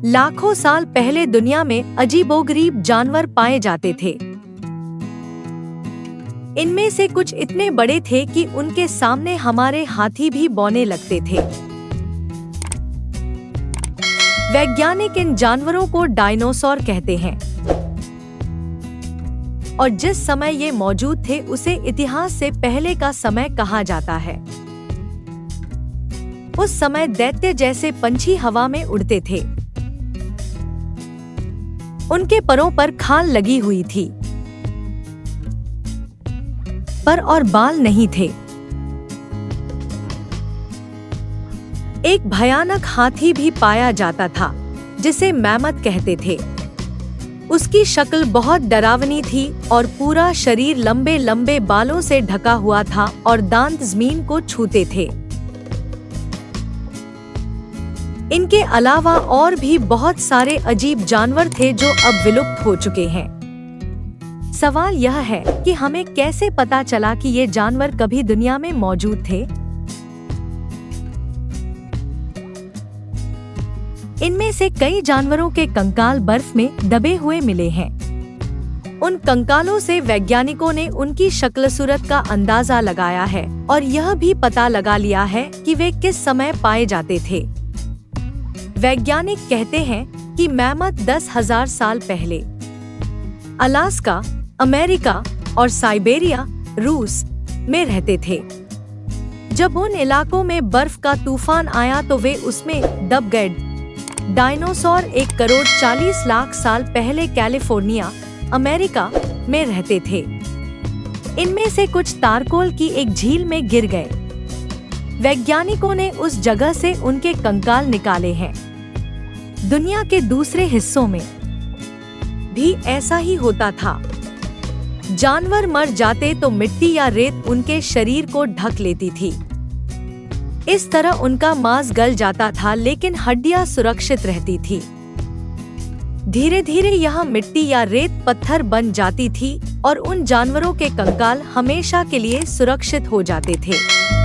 लाखों साल पहले दुनिया में अजीबोगरीब जानवर पाए जाते थे। इनमें से कुछ इतने बड़े थे कि उनके सामने हमारे हाथी भी बौने लगते थे। वैज्ञानिक इन जानवरों को डायनासोर कहते हैं और जिस समय ये मौजूद थे उसे इतिहास से पहले का समय कहा जाता है। उस समय दैत्य जैसे पंछी हवा में उड़ते थे। उनके परों पर खाल लगी हुई थी, पर और बाल नहीं थे। एक भयानक हाथी भी पाया जाता था जिसे मैमथ कहते थे। उसकी शक्ल बहुत डरावनी थी और पूरा शरीर लंबे लंबे बालों से ढका हुआ था और दांत जमीन को छूते थे। इनके अलावा और भी बहुत सारे अजीब जानवर थे जो अब विलुप्त हो चुके हैं। सवाल यह है कि हमें कैसे पता चला कि ये जानवर कभी दुनिया में मौजूद थे? इनमें से कई जानवरों के कंकाल बर्फ में दबे हुए मिले हैं। उन कंकालों से वैज्ञानिकों ने उनकी शक्ल सूरत का अंदाजा लगाया है और यह भी पता लगा लिया है कि वे किस समय पाए जाते थे। वैज्ञानिक कहते हैं कि मैमथ 10,000 साल पहले अलास्का, अमेरिका और साइबेरिया, रूस में रहते थे। जब उन इलाकों में बर्फ का तूफान आया तो वे उसमें दब गए। डायनासोर 1 करोड़ 40 लाख साल पहले कैलिफोर्निया, अमेरिका में रहते थे। इनमें से कुछ तारकोल की एक झील में गिर गए। वैज्ञानिकों ने उस जगह से उनके कंकाल निकाले हैं। दुनिया के दूसरे हिस्सों में भी ऐसा ही होता था। जानवर मर जाते तो मिट्टी या रेत उनके शरीर को ढक लेती थी। इस तरह उनका मांस गल जाता था लेकिन हड्डियां सुरक्षित रहती थी। धीरे धीरे यह मिट्टी या रेत पत्थर बन जाती थी और उन जानवरों के कंकाल हमेशा के लिए सुरक्षित हो जाते थे।